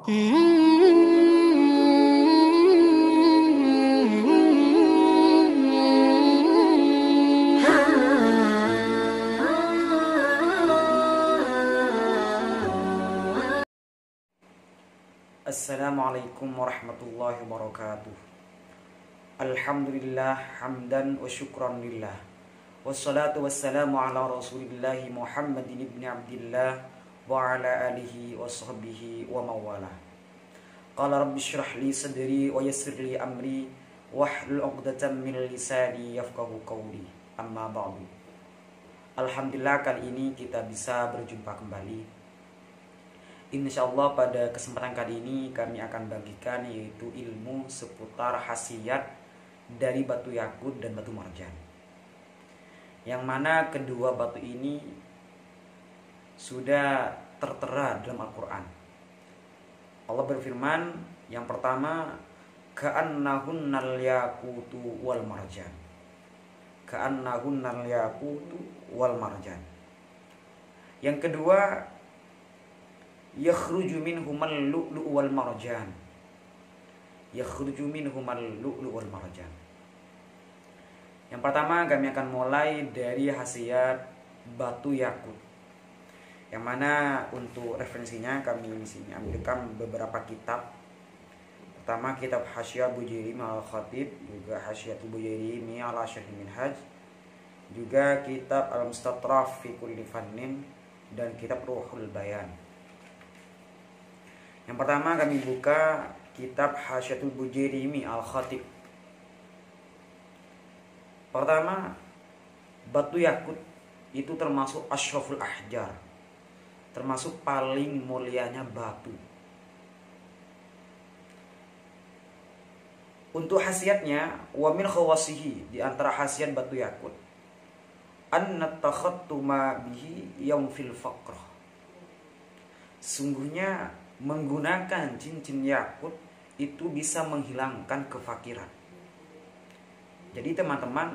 Assalamualaikum warahmatullahi wabarakatuh. Alhamdulillah hamdan wa syukran lillah. Wassalatu wassalamu ala rasulillahi Muhammadin ibn Abdillah wa ala alihi wa sahbihi wa mawalah. Qala rabbi syrah li sadri wa yassir li amri wahlul 'uqdatam min lisani yafqahu qawli. Amma ba'du. Alhamdulillah kali ini kita bisa berjumpa kembali. Insyaallah pada kesempatan kali ini kami akan bagikan yaitu ilmu seputar khasiat dari batu yakut dan batu marjan. Yang mana kedua batu ini sudah tertera dalam Al-Quran. Allah berfirman yang pertama, ka'annahunnal yaqutu wal marjan. Ka'annahunnal yaqutu wal marjan. Yang kedua, yakhruju minhumal lu'lu' wal marjan. Yakhruju minhumal lu'lu' wal marjan. Yang pertama kami akan mulai dari khasiat batu yakut. Yang mana untuk referensinya kami di sini ambilkan beberapa kitab. Pertama kitab Hasyiah Bujairimi al-Khatib, juga Hasyiah Bujairimi ala Syarh Minhaj, juga kitab Al-Mustatraf fi kulli fannin, dan kitab Ruhul Bayan. Yang pertama kami buka kitab Hasyiatul Bujairimi al-Khatib. Pertama, batu yakut itu termasuk asyraful ahjar, termasuk paling mulianya batu. Untuk khasiatnya, wa min khawasihi, di antara khasiat batu yakut, anna takhattuma bihi yamfil faqrah. Sungguhnya menggunakan cincin yakut itu bisa menghilangkan kefakiran. Jadi teman-teman,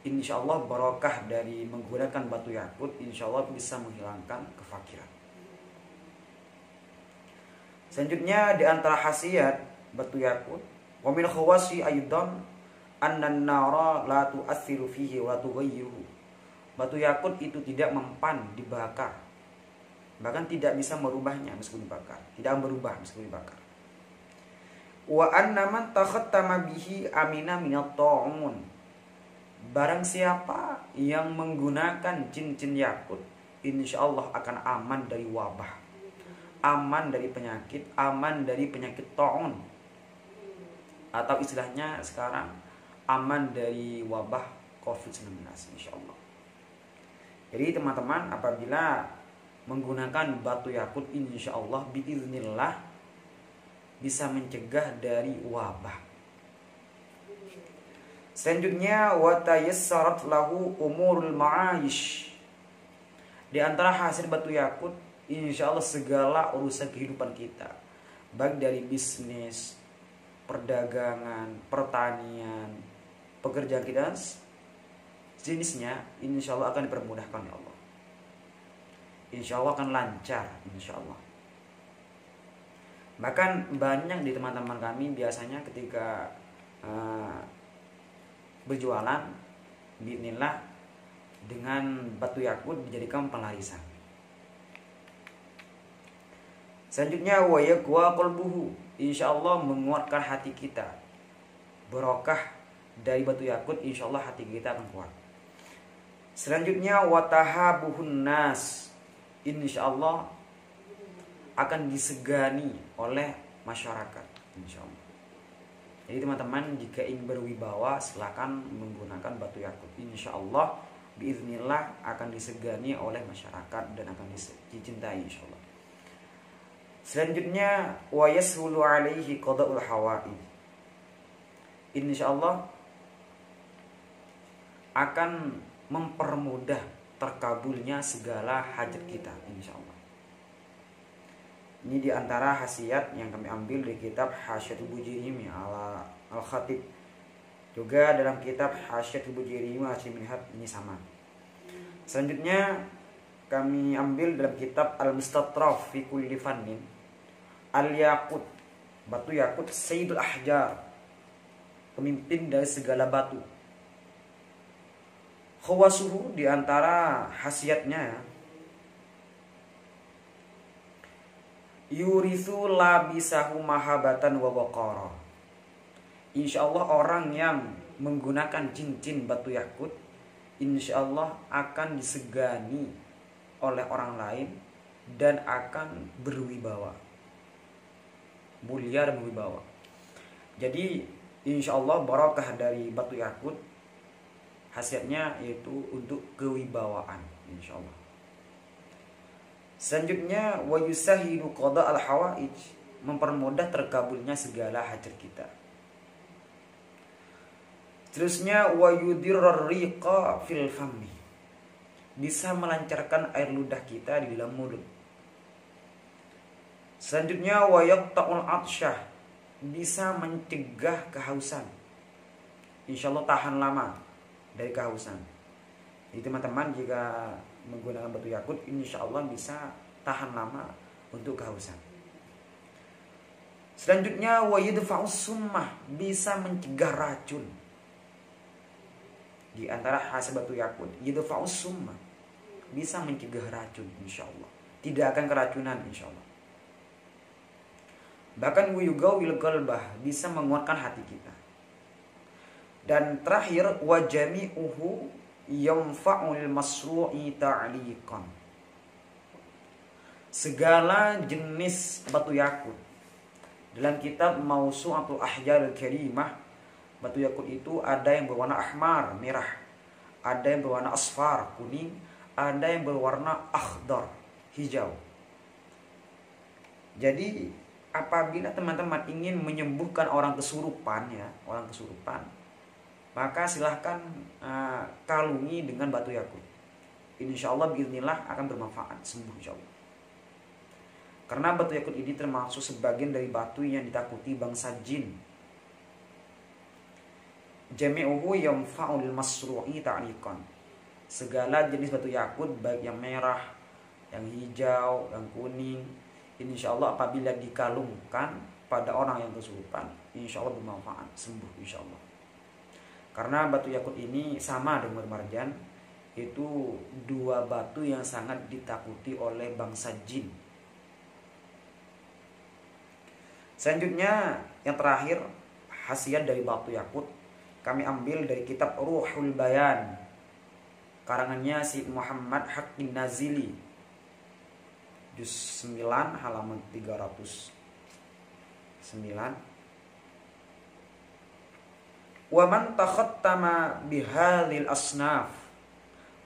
insya Allah barokah dari menggunakan batu yakut, insya Allah bisa menghilangkan kefakiran. Selanjutnya di antara khasiat batu yakut, wa min khawasi aidan anna an-nara la tu'athiru fihi wa tughayyiruhu. Batu yakut itu tidak mempan dibakar, bahkan tidak bisa merubahnya meskipun dibakar, tidak berubah meskipun dibakar. Wa anna man takhattama bihi amina minat ta'un. Barang siapa yang menggunakan cincin yakut, insyaallah akan aman dari wabah, aman dari penyakit, aman dari penyakit ta'un, atau istilahnya sekarang aman dari wabah COVID-19 insyaallah. Jadi teman-teman, apabila menggunakan batu yakut, insyaallah biiznillah bisa mencegah dari wabah. Selanjutnya, wa tayassarat lahu umurul ma'aish. Di antara hasil batu yakut, insyaallah segala urusan kehidupan kita, baik dari bisnis, perdagangan, pertanian, pekerjaan kita jenisnya, insyaallah akan dipermudahkan oleh Allah. Insyaallah akan lancar, insyaallah. Bahkan banyak di teman-teman kami biasanya ketika berjualan, bismillah, dengan batu yakut dijadikan pelarisan. Selanjutnya, wa yaqwa qalbuhu, insyaallah menguatkan hati kita. Barokah dari batu yakut, insyaallah hati kita akan kuat. Selanjutnya, wa tahabuhun nas, insyaallah akan disegani oleh masyarakat, insyaallah. Jadi teman-teman, jika ingin berwibawa silakan menggunakan batu yakut, insyaallah biiznillah akan disegani oleh masyarakat dan akan dicintai insyaallah. Selanjutnya, wa yashulu alaihi qada'ul hawa'i, insyaallah akan mempermudah terkabulnya segala hajat kita, insyaallah. Ini diantara khasiat yang kami ambil dari kitab Hasyiatul Bujairimi al-Khatib. Juga dalam kitab Hasyiatul Bujairimi al-Minhaj ini sama. Selanjutnya kami ambil dalam kitab Al-Mustatraf fi kulli fannin, Al-Yaqut, batu yakut, Sayyidul Ahjar, pemimpin dari segala batu. Khawasuhu, diantara khasiatnya, yurithu labisahu mahabatan wa waqara. Insya Allah orang yang menggunakan cincin batu yakut, insya Allah akan disegani oleh orang lain dan akan berwibawa, mulia dan berwibawa. Jadi insya Allah barakah dari batu yakut, khasiatnya yaitu untuk kewibawaan, insya Allah. Selanjutnya, wa yusahilu qada al-hawaij, mempermudah terkabulnya segala hajat kita. Terusnya, wa yudirrar riqa fil fammi, bisa melancarkan air ludah kita di dalam mulut. Selanjutnya, wa yaqta'ul atsyah, bisa mencegah kehausan. Insyaallah tahan lama dari kehausan. Jadi teman-teman jika menggunakan batu yakut, insyaallah bisa tahan lama untuk kehausan. Selanjutnya, wa yadfa'us summah, bisa mencegah racun. Di antara khasiat batu yakut, yadfa'us summah, bisa mencegah racun, insyaallah. Tidak akan keracunan, insyaallah. Bahkan yugawil qalbah, bisa menguatkan hati kita. Dan terakhir, wa jami'uhu yanfa'ul masru'i ta'liqan, segala jenis batu yakut. Dalam kitab Mawsu'atul Ahjaril Karimah, batu yakut itu ada yang berwarna ahmar, merah, ada yang berwarna asfar, kuning, ada yang berwarna akhdar, hijau. Jadi apabila teman-teman ingin menyembuhkan orang kesurupan, ya, orang kesurupan, maka silahkan kalungi dengan batu yakut. Insya Allah bismillah akan bermanfaat, sembuh insya Allah. Karena batu yakut ini termasuk sebagian dari batu yang ditakuti bangsa jin. Jami'uhu yanfa'ul masru'i ta'liqan, segala jenis batu yakut, baik yang merah, yang hijau, yang kuning, insya Allah apabila dikalungkan pada orang yang kesurupan, insya Allah bermanfaat, sembuh insya Allah. Karena batu yakut ini sama dengan marjan, itu dua batu yang sangat ditakuti oleh bangsa jin. Selanjutnya yang terakhir, khasiat dari batu yakut, kami ambil dari kitab Ruhul Bayan, karangannya si Muhammad Haqqin Nazili, juz 9 halaman 309. Wa man takhattama bihadhil asnaf,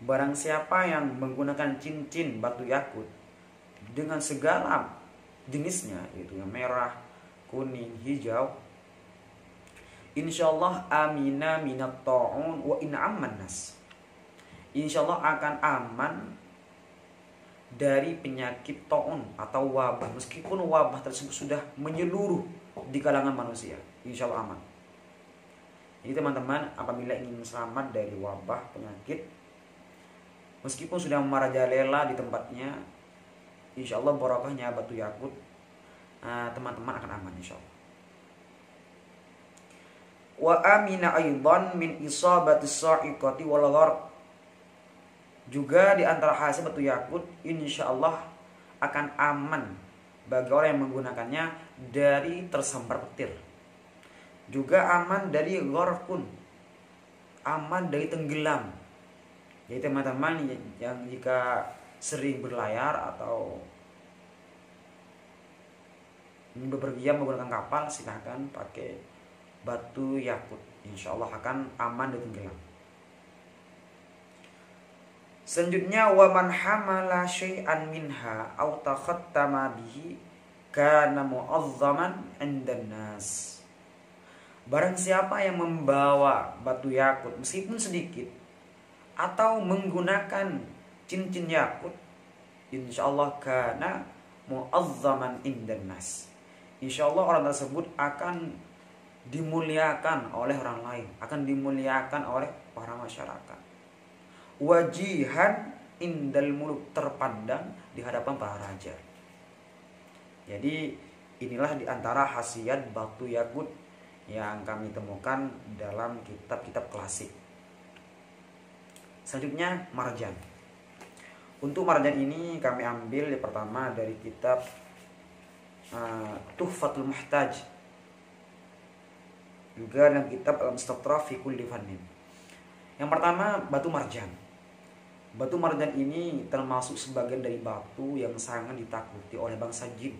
barang siapa yang menggunakan cincin batu yakut dengan segala jenisnya, yaitu yang merah, kuning, hijau, insyaallah amina minat ta'un wa in amman nas, insyaallah akan aman dari penyakit ta'un atau wabah, meskipun wabah tersebut sudah menyeluruh di kalangan manusia, insyaallah aman. Jadi teman-teman apabila ingin selamat dari wabah penyakit, meskipun sudah merajalela di tempatnya, insyaallah barakahnya batu yakut, teman-teman akan aman insyaallah. Wa amina aidan min isabati sa'iqati wal gharq, juga di antara hasil batu yakut insyaallah akan aman bagi orang yang menggunakannya dari tersambar petir, juga aman dari gharqun, aman dari tenggelam. Jadi teman-teman yang jika sering berlayar atau bepergian menggunakan kapal, silahkan pakai batu yakut, insya Allah akan aman dari tenggelam. Selanjutnya, wa man hamala syai'an minha aw takhattama bihi kana mu'azzaman 'indan nas, barang siapa yang membawa batu yakut meskipun sedikit atau menggunakan cincin yakut, insya Allah kana mu'azzaman 'indan nas, insya Allah orang tersebut akan dimuliakan oleh orang lain, akan dimuliakan oleh para masyarakat. Wajihan indal muluk, terpandang di hadapan para raja. Jadi Inilah diantara khasiat batu yakut yang kami temukan dalam kitab-kitab klasik. Selanjutnya marjan. Untuk marjan ini kami ambil yang pertama dari kitab Tuhfatul Muhtaj, juga dalam kitab Al-Mustatraf fi kulli fannin. Yang pertama batu marjan. Batu marjan ini termasuk sebagian dari batu yang sangat ditakuti oleh bangsa jin.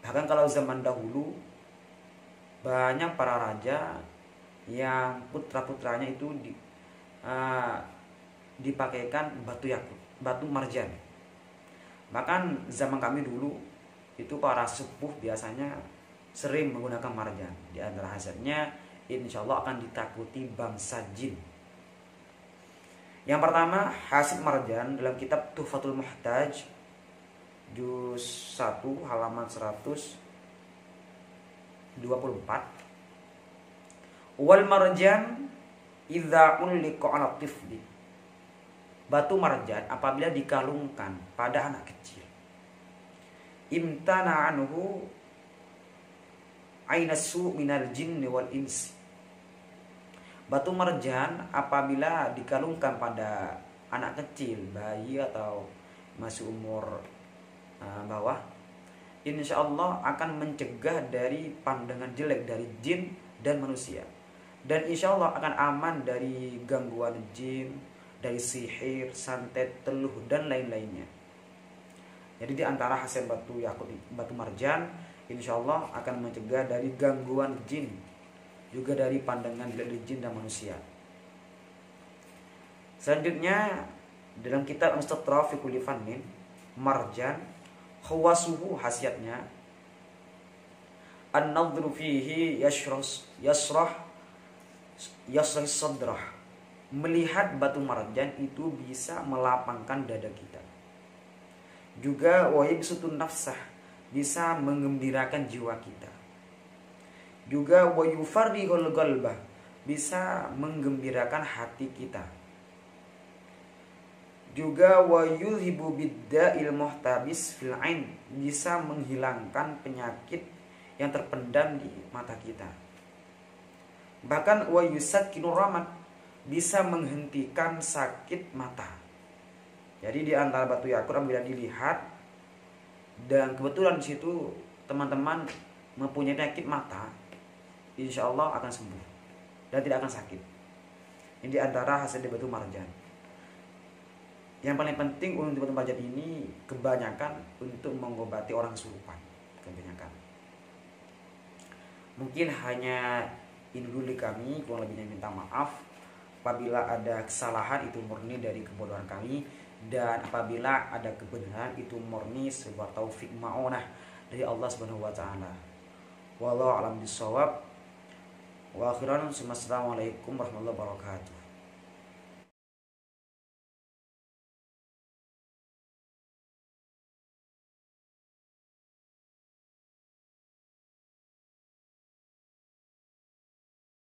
Bahkan kalau zaman dahulu banyak para raja yang putra-putranya itu dipakaikan batu yakut, batu marjan. Bahkan zaman kami dulu itu para sepuh biasanya sering menggunakan marjan. Di antara hasilnya insya Allah akan ditakuti bangsa jin. Yang pertama hasil marjan dalam kitab Tuhfatul Muhtaj juz 1 halaman 124. Wal marjan idza ulliqa 'ala tifli. Batu marjan apabila dikalungkan pada anak kecil, imtana anhu ainasu minal jinni wal insi. Batu marjan apabila dikalungkan pada anak kecil, bayi atau masih umur bawah, insya Allah akan mencegah dari pandangan jelek dari jin dan manusia, dan insya Allah akan aman dari gangguan jin, dari sihir, santet, teluh dan lain-lainnya. Jadi di antara hasil batu yakut, batu marjan, insya Allah akan mencegah dari gangguan jin, juga dari pandangan dari jin dan manusia. Selanjutnya dalam kitab Mustatraf fi kulli fannin, marjan khawasuhu khasiatnya an-nadhru fihi yasrah sadrah. Melihat batu marjan itu bisa melapangkan dada kita. Juga wa yabsutun nafsah, bisa menggembirakan jiwa kita. Juga wa yufarrihul qalbah, bisa menggembirakan hati kita. Juga wa yuzhibu bidda'il muhtabis fil ain, bisa menghilangkan penyakit yang terpendam di mata kita. Bahkan wa yusakkinu ramat, bisa menghentikan sakit mata. Jadi di antara batu yakut apabila dilihat dan kebetulan di situ teman-teman mempunyai penyakit mata, insya Allah akan sembuh dan tidak akan sakit. Ini di antara hasil dari batu marjan. Yang paling penting untuk batu marjan ini kebanyakan untuk mengobati orang kesurupan, kebanyakan. Mungkin hanya ini dulu dari kami, kurang lebihnya minta maaf. Apabila ada kesalahan itu murni dari kebodohan kami, dan apabila ada kebenaran itu murni sebuah taufik ma'unah dari Allah Subhanahu wa taala. Wallahu a'lam bishawab. Wa akhiran, assalamualaikum warahmatullahi wabarakatuh.